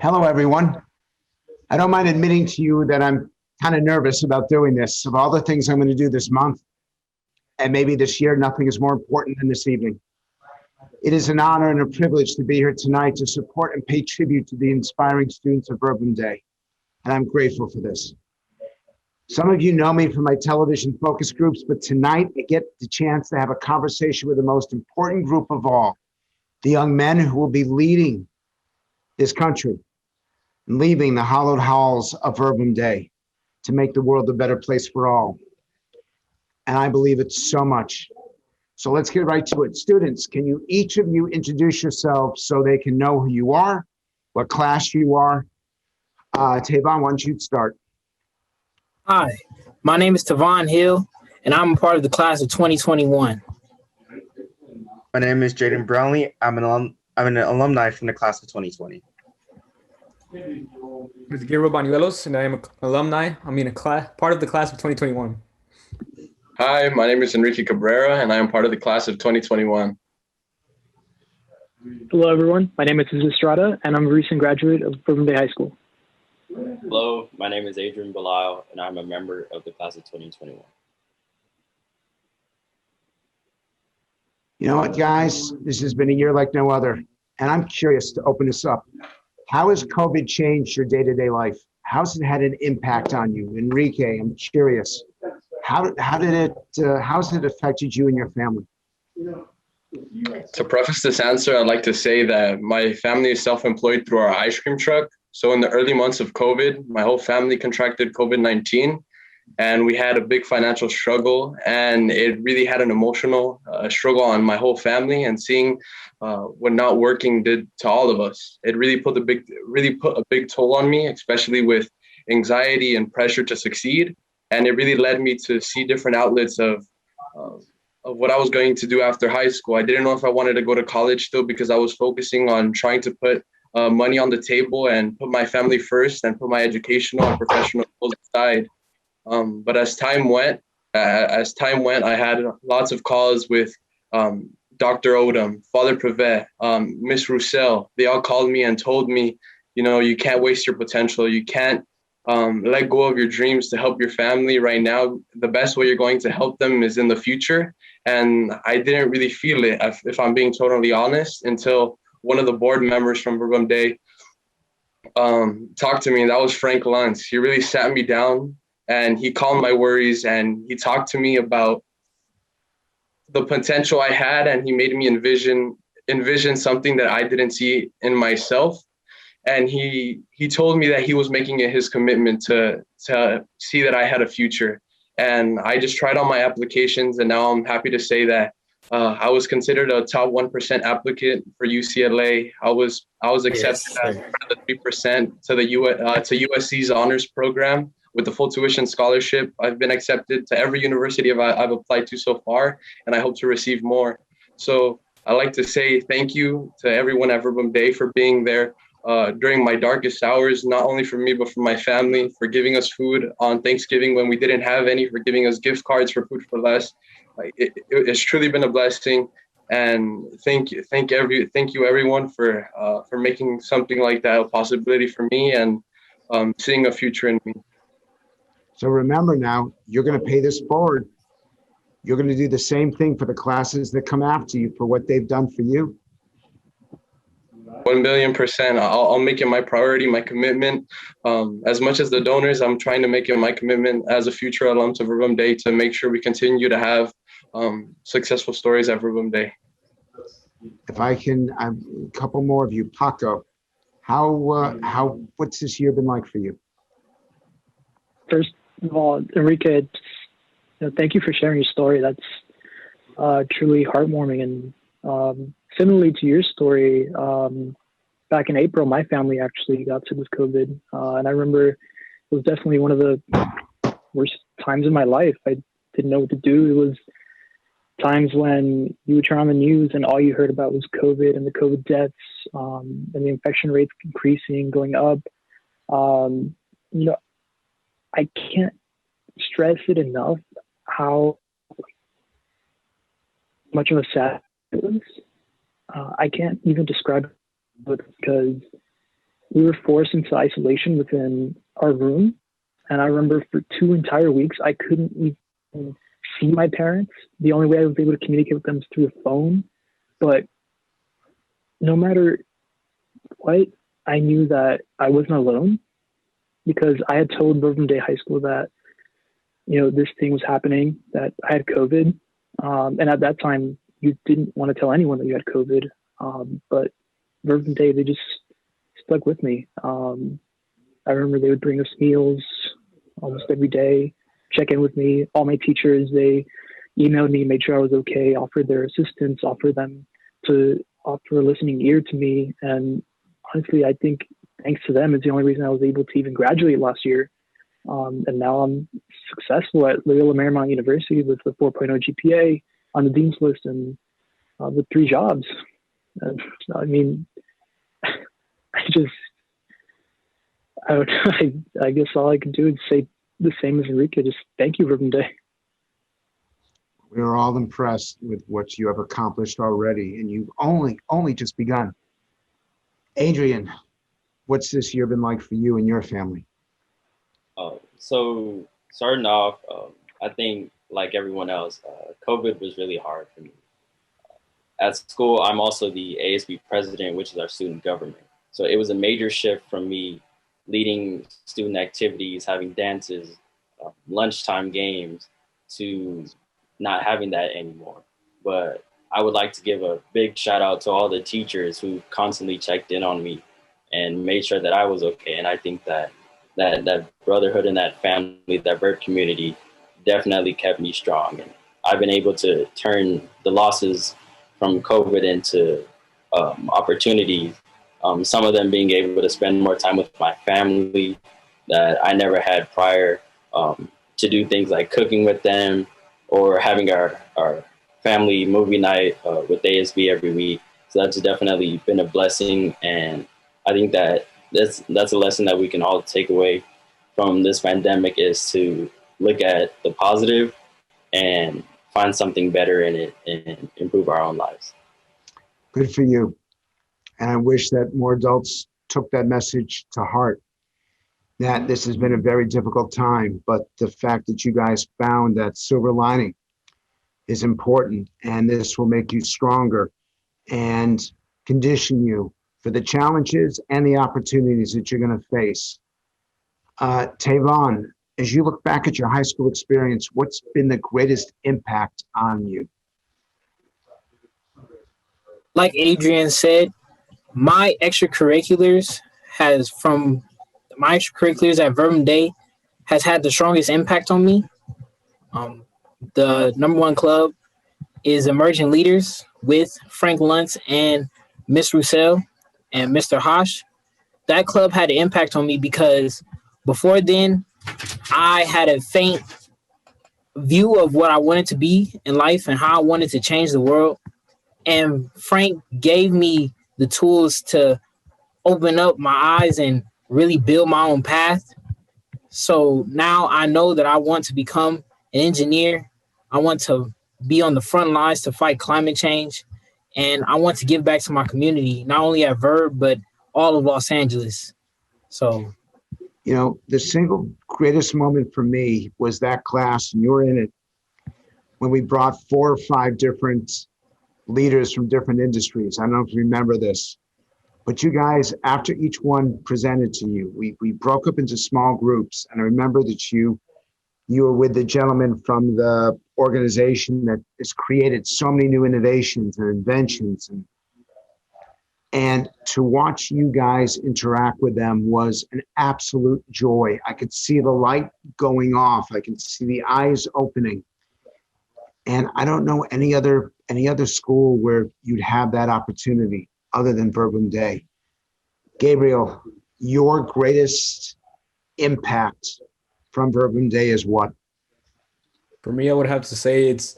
Hello, everyone. I don't mind admitting to you that I'm kind of nervous about doing this. Of all the things I'm going to do this month and maybe this year, nothing is more important than this evening. It is an honor and a privilege to be here tonight to support and pay tribute to the inspiring students of Verbum Dei, and I'm grateful for this. Some of you know me from my television focus groups, but tonight I get the chance to have a conversation with the most important group of all, the young men who will be leading this country and leaving the hallowed halls of Verbum Dei to make the world a better place for all. And I believe it so much. So let's get right to it. Students, can you each of you introduce yourselves so they can know who you are, what class you are? Tavon, why don't you start? Hi, my name is Tavon Hill, and I'm a part of the class of 2021. My name is Jaden Brownlee. I'm an alumni from the class of 2020. It's Gabriel Banuelos, and I am an alumni. Part of the class of 2021. Hi, my name is Enrique Cabrera, and I am part of the class of 2021. Hello, everyone. My name is Jesus Estrada, and I'm a recent graduate of Verbum Dei High School. Hello, my name is Adrian Belisle, and I'm a member of the class of 2021. You know what, guys? This has been a year like no other, and I'm curious to open this up. How has COVID changed your day-to-day life? How's it had an impact on you? Enrique, I'm curious. How's it affected you and your family? To preface this answer, I'd like to say that my family is self-employed through our ice cream truck. So in the early months of COVID, my whole family contracted COVID-19, and we had a big financial struggle, and it really had an emotional struggle on my whole family, and seeing what not working did to all of us. It really put a big toll on me, especially with anxiety and pressure to succeed. And it really led me to see different outlets of what I was going to do after high school. I didn't know if I wanted to go to college still, because I was focusing on trying to put money on the table and put my family first and put my educational and professional goals aside. But as time went, I had lots of calls with Dr. Odom, Father Prevet, Miss Roussel. They all called me and told me, you can't waste your potential. You can't let go of your dreams to help your family right now. The best way you're going to help them is in the future. And I didn't really feel it, if I'm being totally honest, until one of the board members from Verbum Dei talked to me, and that was Frank Luntz. He really sat me down and he calmed my worries, and he talked to me about the potential I had, and he made me envision something that I didn't see in myself. And he told me that he was making it his commitment to see that I had a future. And I just tried all my applications, and now I'm happy to say that I was considered a top 1% applicant for UCLA. I was accepted as part of the 3% to USC's honors program with the full tuition scholarship. I've been accepted to every university I've applied to so far, and I hope to receive more. So I'd like to say thank you to everyone at Verbum Dei for being there during my darkest hours, not only for me, but for my family, for giving us food on Thanksgiving when we didn't have any, for giving us gift cards for Food for Less. It's truly been a blessing, and thank you everyone for making something like that a possibility for me, and seeing a future in me. So remember now, you're going to pay this forward. You're going to do the same thing for the classes that come after you for what they've done for you. 1,000,000%. I'll make it my priority, my commitment. As much as the donors, I'm trying to make it my commitment as a future alum to Verbum Dei to make sure we continue to have successful stories at Verbum Dei. If I can, a couple more of you. Paco, what's this year been like for you? First of all, Enrique, thank you for sharing your story. That's truly heartwarming. And similarly to your story, back in April, my family actually got sick with COVID. And I remember it was definitely one of the worst times in my life. I didn't know what to do. It was times when you would turn on the news and all you heard about was COVID and the COVID deaths, and the infection rates increasing, going up. I can't stress it enough how much of a sad it was. I can't even describe it because we were forced into isolation within our room. And I remember for 2 entire weeks, I couldn't even see my parents. The only way I was able to communicate with them was through a phone. But no matter what, I knew that I wasn't alone, because I had told Verbum Dei High School that, this thing was happening, that I had COVID. And at that time, you didn't want to tell anyone that you had COVID. But Verbum Dei, they just stuck with me. I remember they would bring us meals almost every day, check in with me. All my teachers, they emailed me, made sure I was okay, offered their assistance, offer a listening ear to me. And honestly, I think thanks to them is the only reason I was able to even graduate last year. And now I'm successful at Loyola Marymount University with a 4.0 GPA on the dean's list and with 3 jobs. I mean, I guess all I can do is say the same as Enrique. Just thank you, Verbum Dei. We are all impressed with what you have accomplished already, and you've only just begun. Adrian, what's this year been like for you and your family? So starting off, I think like everyone else, COVID was really hard for me. At school, I'm also the ASB president, which is our student government. So it was a major shift from me leading student activities, having dances, lunchtime games, to not having that anymore. But I would like to give a big shout out to all the teachers who constantly checked in on me and made sure that I was okay. And I think that brotherhood and that family, that Verb community definitely kept me strong. And I've been able to turn the losses from COVID into opportunities. Some of them being able to spend more time with my family that I never had prior, to do things like cooking with them or having our family movie night with ASB every week. So that's definitely been a blessing. And I think that that's a lesson that we can all take away from this pandemic, is to look at the positive and find something better in it and improve our own lives. Good for you. And I wish that more adults took that message to heart, that this has been a very difficult time, but the fact that you guys found that silver lining is important, and this will make you stronger and condition you for the challenges and the opportunities that you're going to face. Tavon, as you look back at your high school experience, what's been the greatest impact on you? Like Adrian said, my extracurriculars at Verbum Dei has had the strongest impact on me. The number 1 club is Emerging Leaders with Frank Luntz and Miss Roussel and Mr. Hosh. That club had an impact on me because before then, I had a faint view of what I wanted to be in life and how I wanted to change the world. And Frank gave me the tools to open up my eyes and really build my own path. So now I know that I want to become an engineer. I want to be on the front lines to fight climate change. And I want to give back to my community, not only at Verb, but all of Los Angeles. So, the single greatest moment for me was that class, and you were in it, when we brought 4 or 5 different leaders from different industries. I don't know if you remember this, but you guys, after each one presented to you, we broke up into small groups. And I remember that you were with the gentleman from the organization that has created so many new innovations and inventions. And to watch you guys interact with them was an absolute joy. I could see the light going off. I could see the eyes opening. And I don't know any other school where you'd have that opportunity other than Verbum Dei. Gabriel, your greatest impact from Verbum Dei is what? For me, I would have to say it's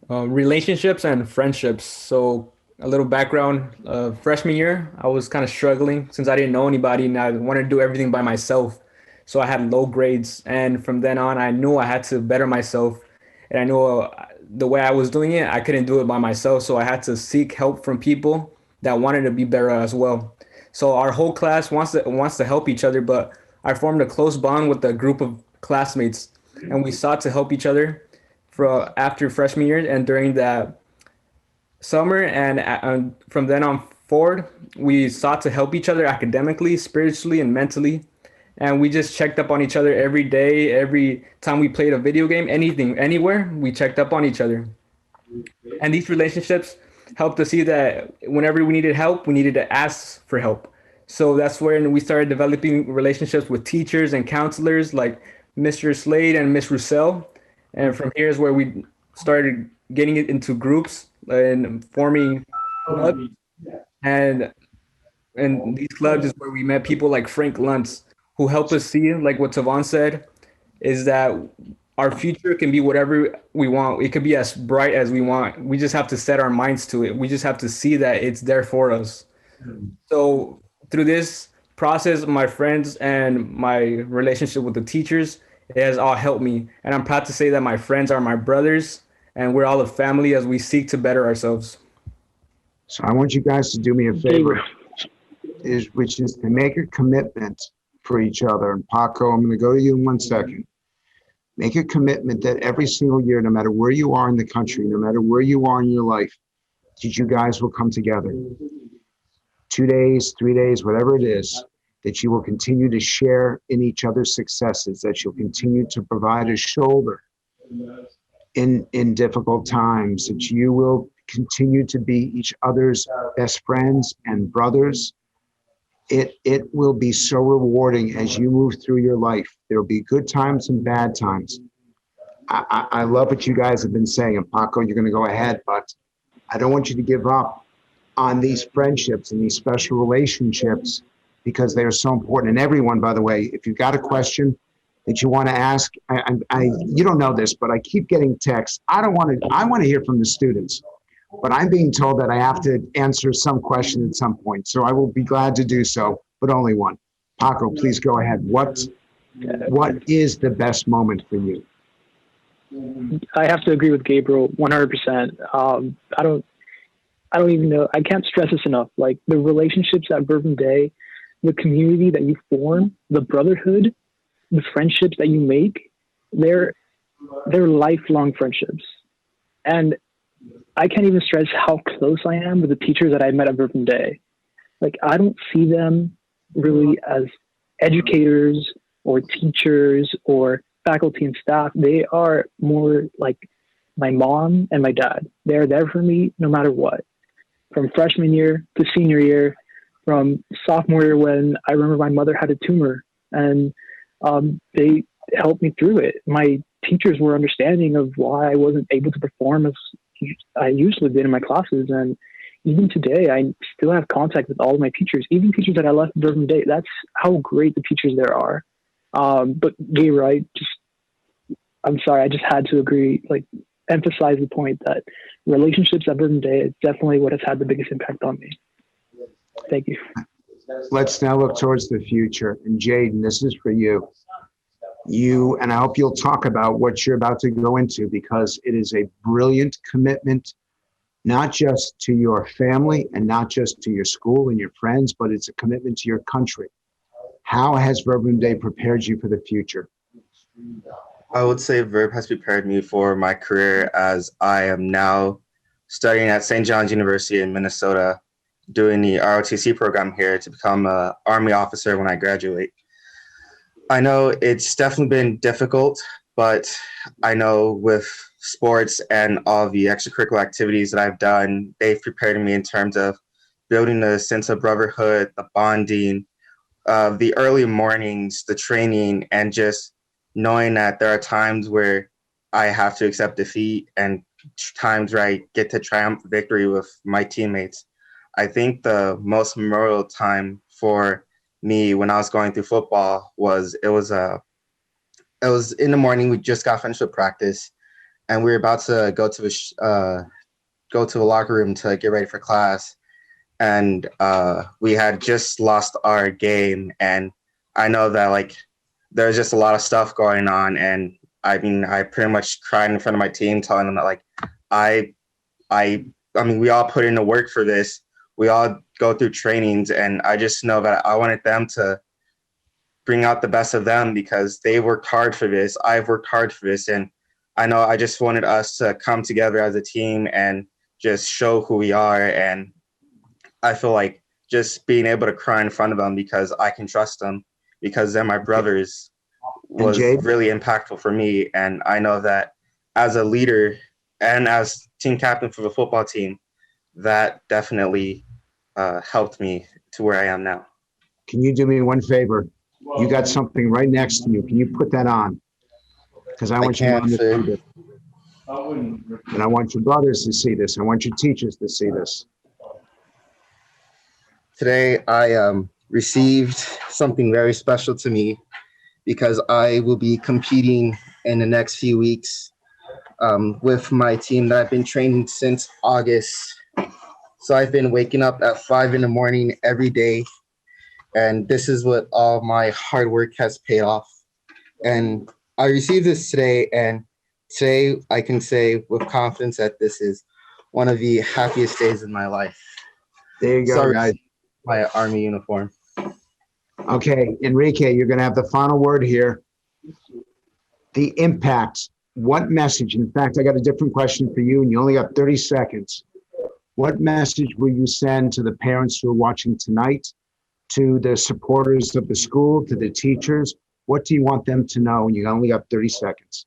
relationships and friendships. So a little background, freshman year, I was kind of struggling since I didn't know anybody and I wanted to do everything by myself. So I had low grades. And from then on, I knew I had to better myself. And I knew the way I was doing it, I couldn't do it by myself. So I had to seek help from people that wanted to be better as well. So our whole class wants to help each other, but I formed a close bond with a group of classmates, and we sought to help each other for after freshman year and during that summer, and from then on forward, we sought to help each other academically, spiritually, and mentally. And we just checked up on each other every day, every time we played a video game, anything, anywhere, we checked up on each other. And these relationships helped us see that whenever we needed help, we needed to ask for help. So that's when we started developing relationships with teachers and counselors like Mr. Slade and Miss Roussel. And from here is where we started getting it into groups and forming clubs. And these clubs is where we met people like Frank Luntz, who helped us see, like what Tavon said, is that our future can be whatever we want. It could be as bright as we want. We just have to set our minds to it. We just have to see that it's there for us. So through this process, my friends and my relationship with the teachers, it has all helped me. And I'm proud to say that my friends are my brothers, and we're all a family as we seek to better ourselves. So I want you guys to do me a favor, which is to make a commitment for each other. And Paco, I'm going to go to you in 1 second. Make a commitment that every single year, no matter where you are in the country, no matter where you are in your life, that you guys will come together. 2 days, 3 days, whatever it is, that you will continue to share in each other's successes, that you'll continue to provide a shoulder in difficult times, that you will continue to be each other's best friends and brothers. It will be so rewarding as you move through your life. There will be good times and bad times. I love what you guys have been saying, and Paco, you're going to go ahead, but I don't want you to give up on these friendships and these special relationships because they are so important. And everyone, by the way, if you've got a question that you want to ask, you don't know this, but I keep getting texts. I want to hear from the students. But I'm being told that I have to answer some question at some point. So I will be glad to do so, but only one. Paco, please go ahead. What is the best moment for you? I have to agree with Gabriel 100%. I don't even know. I can't stress this enough. Like the relationships at Verbum Dei, the community that you form, the brotherhood, the friendships that you make, they're lifelong friendships. And I can't even stress how close I am with the teachers that I met at Verbum Dei. Like, I don't see them really as educators or teachers or faculty and staff. They are more like my mom and my dad. They're there for me no matter what. From freshman year to senior year, from sophomore year when I remember my mother had a tumor and they helped me through it. My teachers were understanding of why I wasn't able to perform as I usually did in my classes. And even today, I still have contact with all of my teachers, even teachers that I left Verbum Dei. That's how great the teachers there are. But Gabriel, I'm sorry, I just had to agree, like emphasize the point that relationships at Verbum Dei is definitely what has had the biggest impact on me. Thank you. Let's now look towards the future. And Jaden, this is for you. And I hope you'll talk about what you're about to go into, because it is a brilliant commitment, not just to your family and not just to your school and your friends, but it's a commitment to your country. How has Verbum Dei prepared you for the future? I would say Verb has prepared me for my career, as I am now studying at St. John's University in Minnesota, doing the ROTC program here to become an Army officer when I graduate. I know it's definitely been difficult, but I know with sports and all the extracurricular activities that I've done, they've prepared me in terms of building a sense of brotherhood, the bonding, the early mornings, the training, and just knowing that there are times where I have to accept defeat and times where I get to triumph victory with my teammates. I think the most memorable time for me when I was going through football was it was in the morning. We just got finished with practice, and we were about to go to the locker room to get ready for class, and we had just lost our game. And I know that like there's just a lot of stuff going on, and I mean I pretty much cried in front of my team, telling them that like I mean we all put in the work for this. We all go through trainings, and I just know that I wanted them to bring out the best of them because they worked hard for this. I've worked hard for this, and I know I just wanted us to come together as a team and just show who we are. And I feel like just being able to cry in front of them because I can trust them because they're my brothers was really impactful for me. And I know that as a leader and as team captain for the football team, that definitely helped me to where I am now. Can you do me one favor? You got something right next to you. Can you put that on? Because I want your mom to see this. And I want your brothers to see this. I want your teachers to see this. Today, I received something very special to me because I will be competing in the next few weeks with my team that I've been training since August. So I've been waking up at 5 a.m. every day. And this is what all my hard work has paid off. And I received this today. And today I can say with confidence that this is one of the happiest days in my life. There you go, guys. My Army uniform. Okay, Enrique, you're going to have the final word here. The impact. What message? In fact, I got a different question for you, and you only got 30 seconds. What message will you send to the parents who are watching tonight, to the supporters of the school, to the teachers? What do you want them to know? And you only got 30 seconds.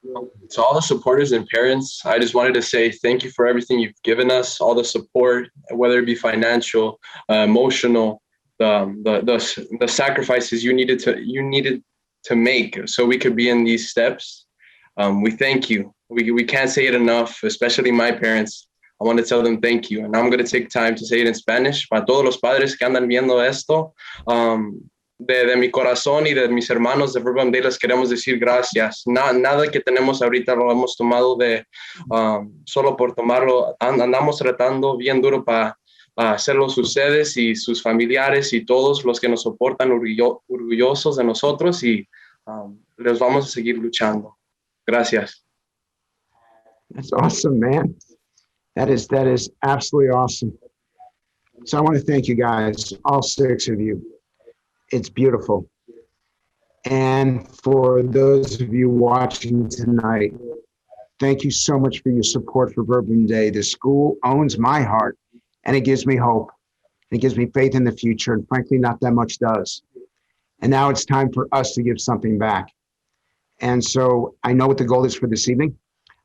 To all the supporters and parents, I just wanted to say thank you for everything you've given us, all the support, whether it be financial, emotional, the sacrifices you needed to make so we could be in these steps. We thank you. We can't say it enough, especially my parents. I want to tell them thank you. And I'm going to take time to say it in Spanish. Para todos los padres que andan viendo esto, de mi corazón y de mis hermanos de Verbum Dei les queremos decir gracias. Nada que tenemos ahorita lo hemos tomado de solo por tomarlo. Andamos tratando bien duro para hacerlo ustedes y sus familiares y todos los que nos soportan orgullosos de nosotros y les vamos a seguir luchando. Gracias. That's awesome, man. That is absolutely awesome. So I want to thank you guys, all 6 of you. It's beautiful. And for those of you watching tonight, thank you so much for your support for Verbum Dei. The school owns my heart, and it gives me hope. It gives me faith in the future, and frankly, not that much does. And now it's time for us to give something back. And so I know what the goal is for this evening.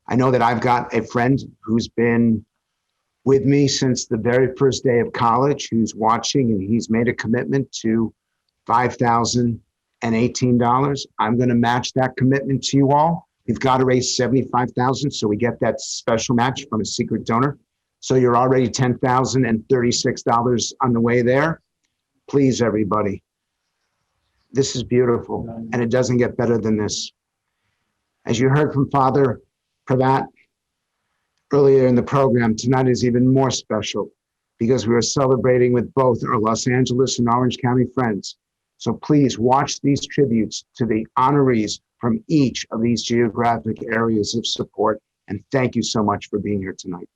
I know that I've got a friend who's been with me since the very first day of college, who's watching, and he's made a commitment to $5,018. I'm going to match that commitment to you all. We've got to raise $75,000, so we get that special match from a secret donor. So you're already $10,036 on the way there. Please, everybody. This is beautiful, and it doesn't get better than this. As you heard from Father Pravat earlier in the program, tonight is even more special because we are celebrating with both our Los Angeles and Orange County friends. So please watch these tributes to the honorees from each of these geographic areas of support. And thank you so much for being here tonight.